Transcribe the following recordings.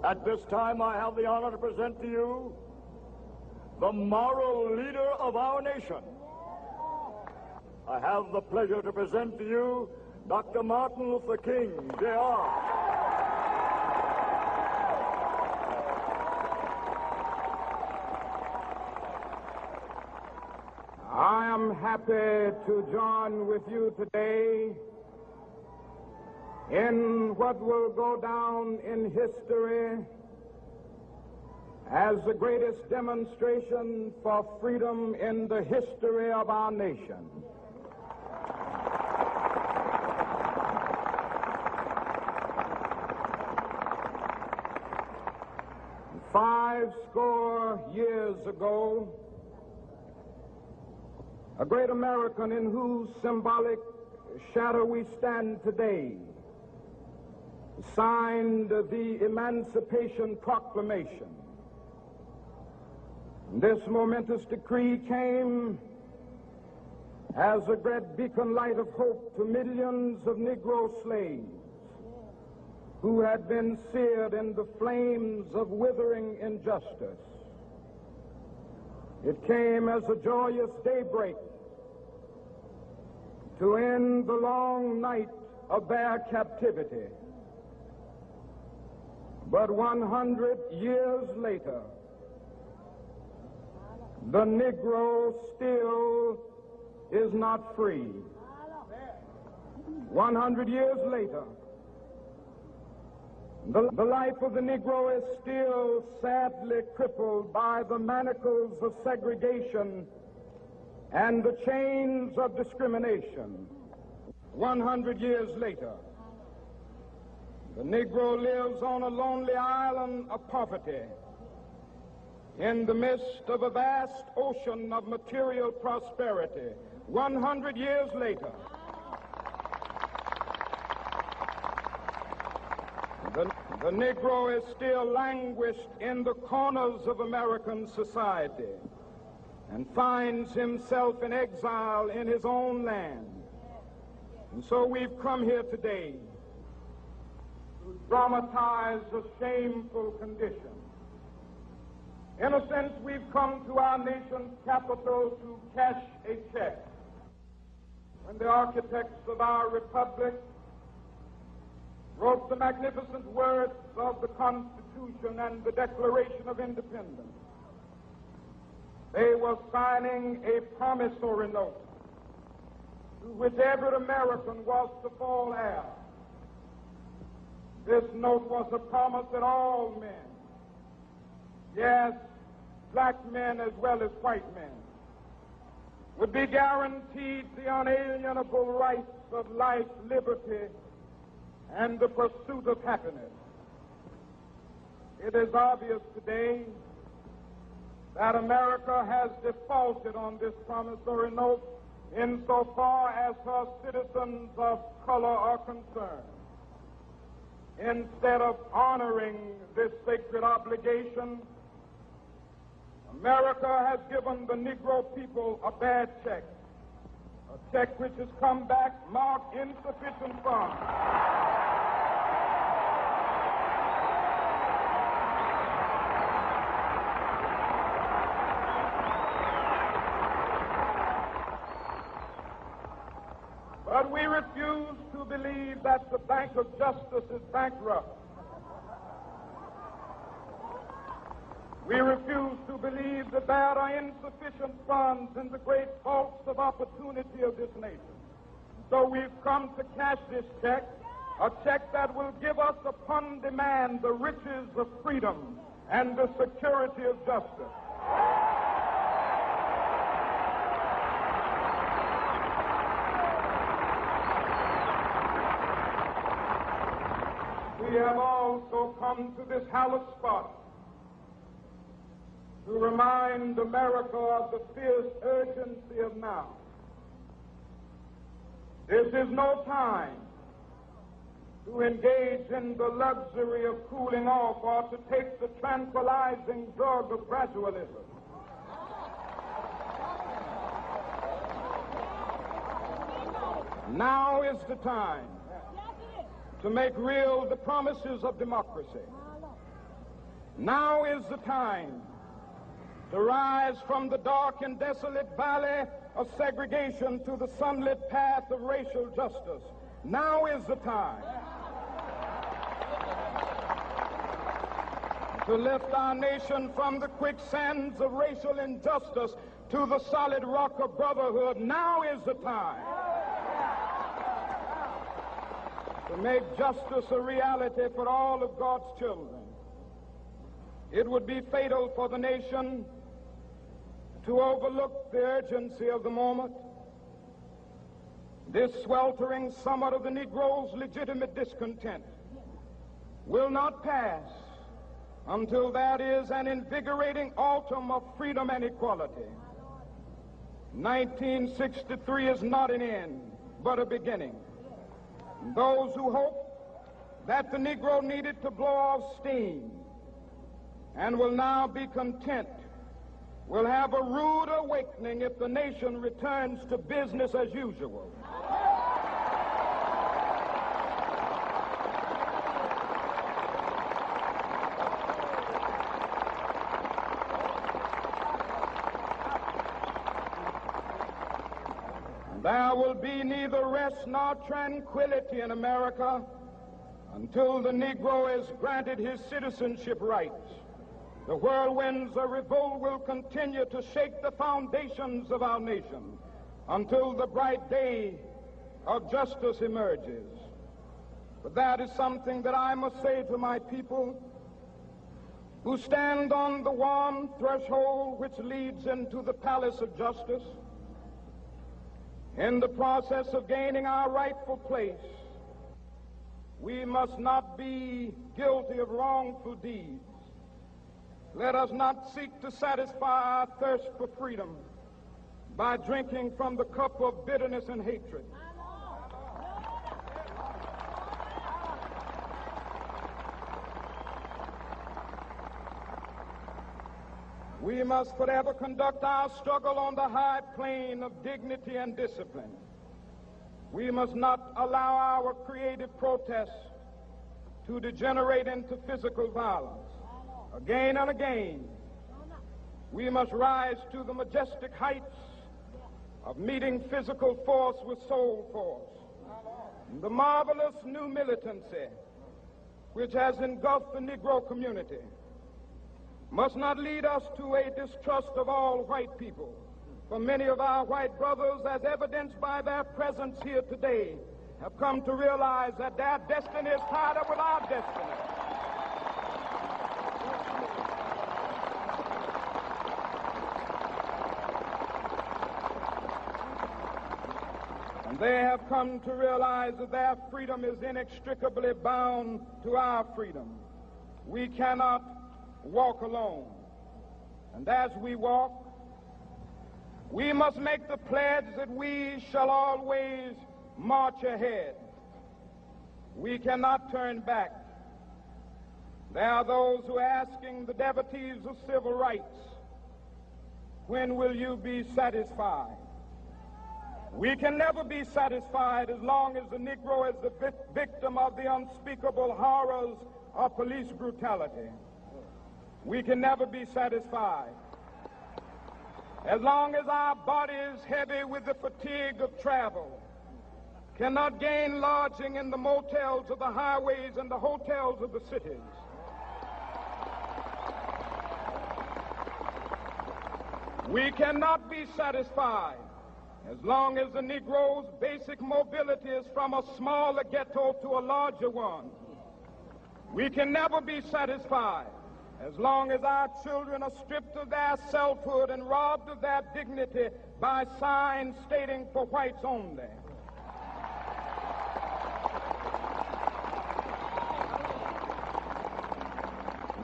At this time, I have the honor to present to you the moral leader of our nation. I have the pleasure to present to you Dr. Martin Luther King, Jr. I am happy to join with you today in what will go down in history as the greatest demonstration for freedom in the history of our nation. Five score years ago, a great American in whose symbolic shadow we stand today signed the Emancipation Proclamation. This momentous decree came as a great beacon light of hope to millions of Negro slaves who had been seared in the flames of withering injustice. It came as a joyous daybreak to end the long night of their captivity. But 100 years later, the Negro still is not free. 100 years later, the life of the Negro is still sadly crippled by the manacles of segregation and the chains of discrimination. 100 years later, the Negro lives on a lonely island of poverty in the midst of a vast ocean of material prosperity. 100 years later, the Negro is still languished in the corners of American society and finds himself in exile in his own land. And so we've come here today to dramatize a shameful condition. In a sense, we've come to our nation's capital to cash a check. When the architects of our republic wrote the magnificent words of the Constitution and the Declaration of Independence, they were signing a promissory note to which every American was to fall heir. This note was a promise that all men, yes, black men as well as white men, would be guaranteed the unalienable rights of life, liberty, and the pursuit of happiness. It is obvious today that America has defaulted on this promissory note insofar as her citizens of color are concerned. Instead of honoring this sacred obligation, America has given the Negro people a bad check, a check which has come back marked insufficient funds. But we refuse to believe that the Bank of Justice is bankrupt. We refuse to believe that there are insufficient funds in the great vaults of opportunity of this nation. So we've come to cash this check, a check that will give us upon demand the riches of freedom and the security of justice. We have also come to this hallowed spot to remind America of the fierce urgency of now. This is no time to engage in the luxury of cooling off or to take the tranquilizing drug of gradualism. Now is the time to make real the promises of democracy. Now is the time to rise from the dark and desolate valley of segregation to the sunlit path of racial justice. Now is the time to lift our nation from the quicksands of racial injustice to the solid rock of brotherhood. Now is the time to make justice a reality for all of God's children. It would be fatal for the nation to overlook the urgency of the moment. This sweltering summit of the Negro's legitimate discontent will not pass until that is an invigorating autumn of freedom and equality. 1963 is not an end, but a beginning. Those who hope that the Negro needed to blow off steam and will now be content will have a rude awakening if the nation returns to business as usual. There will be neither rest nor tranquility in America until the Negro is granted his citizenship rights. The whirlwinds of revolt will continue to shake the foundations of our nation until the bright day of justice emerges. But that is something that I must say to my people who stand on the warm threshold which leads into the palace of justice. In the process of gaining our rightful place, we must not be guilty of wrongful deeds. Let us not seek to satisfy our thirst for freedom by drinking from the cup of bitterness and hatred. We must forever conduct our struggle on the high plane of dignity and discipline. We must not allow our creative protests to degenerate into physical violence. Again and again, we must rise to the majestic heights of meeting physical force with soul force. The marvelous new militancy which has engulfed the Negro community must not lead us to a distrust of all white people. For many of our white brothers, as evidenced by their presence here today, have come to realize that their destiny is tied up with our destiny. And they have come to realize that their freedom is inextricably bound to our freedom. We cannot walk alone. And as we walk, we must make the pledge that we shall always march ahead. We cannot turn back. There are those who are asking the devotees of civil rights, when will you be satisfied? We can never be satisfied as long as the Negro is the victim of the unspeakable horrors of police brutality. We can never be satisfied as long as our bodies, heavy with the fatigue of travel, cannot gain lodging in the motels of the highways and the hotels of the cities. We cannot be satisfied as long as the Negro's basic mobility is from a smaller ghetto to a larger one. We can never be satisfied as long as our children are stripped of their selfhood and robbed of their dignity by signs stating for whites only.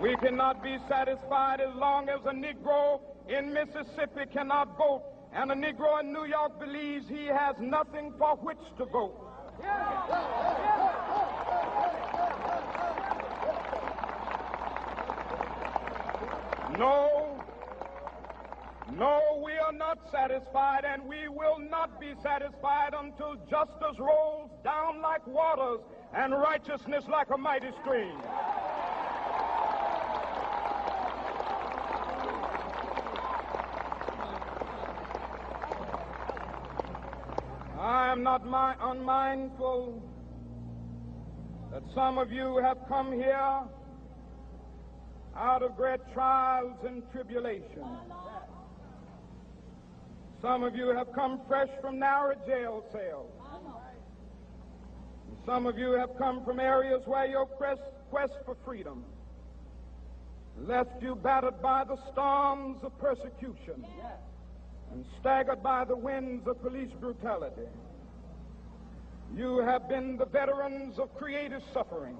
We cannot be satisfied as long as a Negro in Mississippi cannot vote and a Negro in New York believes he has nothing for which to vote. No, we are not satisfied, and we will not be satisfied until justice rolls down like waters and righteousness like a mighty stream. not unmindful that some of you have come here out of great trials and tribulations. Some of you have come fresh from narrow jail cells. Some of you have come from areas where your quest for freedom left you battered by the storms of persecution and staggered by the winds of police brutality. You have been the veterans of creative suffering.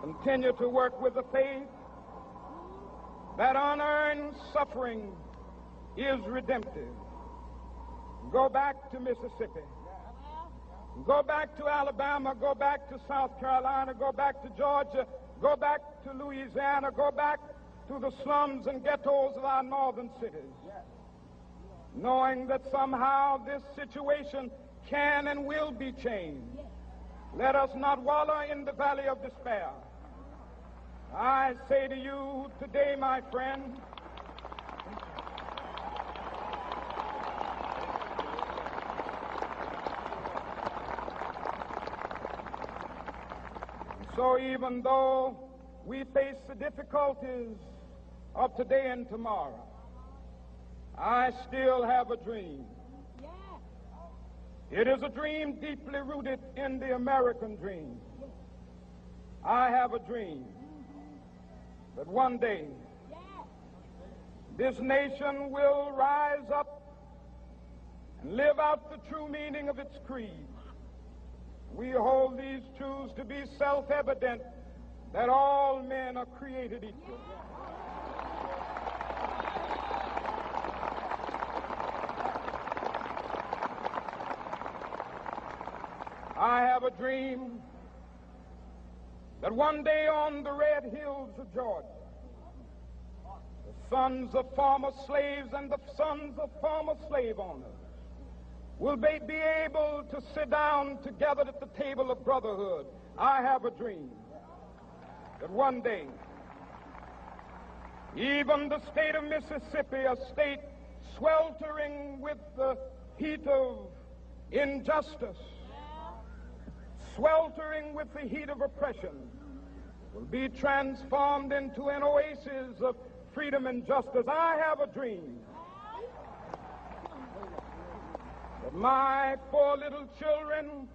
Continue to work with the faith that unearned suffering is redemptive. Go back to Mississippi. Go back to Alabama. Go back to South Carolina. Go back to Georgia. Go back to Louisiana. Go back to the slums and ghettos of our northern cities. Knowing that somehow this situation can and will be changed. Let us not wallow in the valley of despair. I say to you today, my friend, so even though we face the difficulties of today and tomorrow, I still have a dream. It is a dream deeply rooted in the American dream. I have a dream that one day this nation will rise up and live out the true meaning of its creed. We hold these truths to be self-evident, that all men are created equal. I have a dream that one day on the red hills of Georgia, the sons of former slaves and the sons of former slave owners will be able to sit down together at the table of brotherhood. I have a dream that one day, even the state of Mississippi, a state sweltering with the heat of injustice, sweltering with the heat of oppression, will be transformed into an oasis of freedom and justice. I have a dream that my 4 little children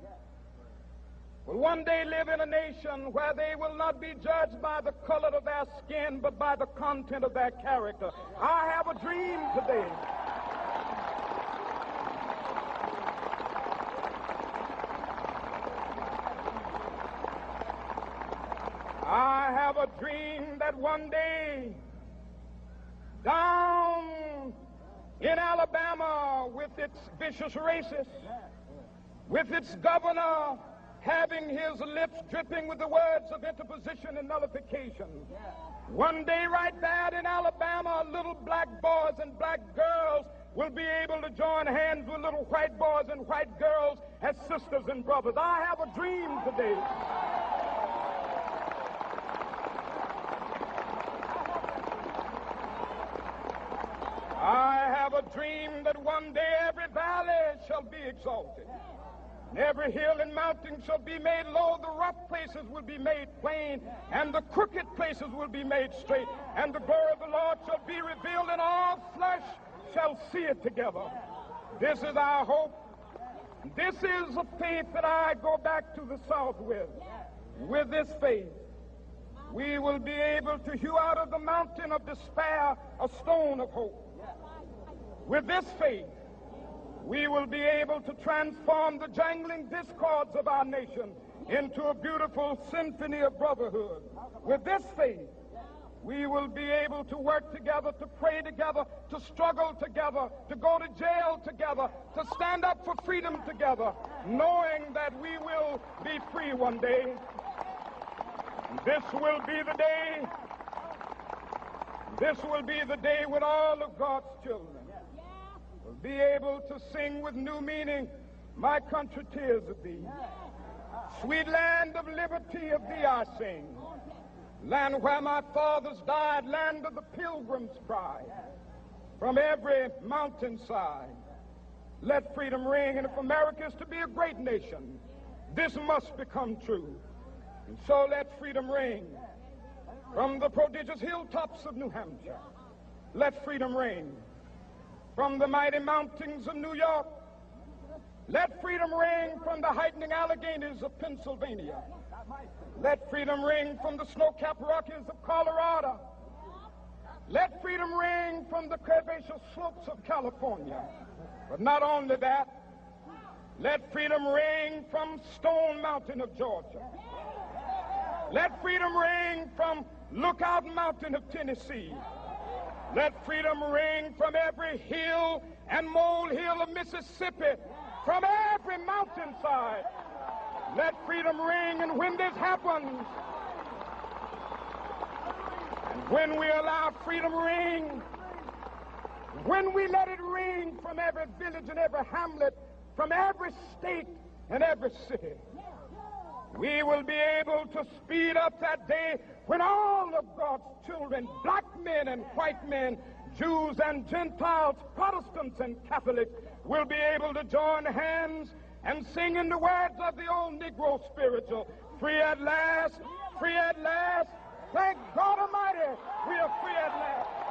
will one day live in a nation where they will not be judged by the color of their skin, but by the content of their character. I have a dream today I have a dream that one day down in Alabama, with its vicious racists, with its governor having his lips dripping with the words of interposition and nullification, one day right there in Alabama, little black boys and black girls will be able to join hands with little white boys and white girls as sisters and brothers. I have a dream today that one day every valley shall be exalted, and every hill and mountain shall be made low. The rough places will be made plain, and the crooked places will be made straight, and the glory of the Lord shall be revealed, and all flesh shall see it together. This is our hope. This is a faith that I go back to the South with. With this faith, we will be able to hew out of the mountain of despair a stone of hope. With this faith, we will be able to transform the jangling discords of our nation into a beautiful symphony of brotherhood. With this faith, we will be able to work together, to pray together, to struggle together, to go to jail together, to stand up for freedom together, knowing that we will be free one day. This will be the day. This will be the day when all of God's children will be able to sing with new meaning, "My country, tears of thee. Sweet land of liberty, of thee I sing. Land where my fathers died, land of the pilgrim's pride. From every mountainside, Let freedom ring. And if America is to be a great nation, this must become true. And so let freedom ring from the prodigious hilltops of New Hampshire. Let freedom ring from the mighty mountains of New York. Let freedom ring from the heightening Alleghenies of Pennsylvania. Let freedom ring from the snow-capped Rockies of Colorado. Let freedom ring from the curvaceous slopes of California. But not only that, let freedom ring from Stone Mountain of Georgia. Let freedom ring from Lookout Mountain of Tennessee. Let freedom ring from every hill and molehill of Mississippi, from every mountainside. Let freedom ring, and when this happens, and when we allow freedom ring, when we let it ring from every village and every hamlet, from every state and every city, we will be able to speed up that day when all of God's children, black men and white men, Jews and Gentiles, Protestants and Catholics, will be able to join hands and sing in the words of the old Negro spiritual, free at last, thank God Almighty, we are free at last.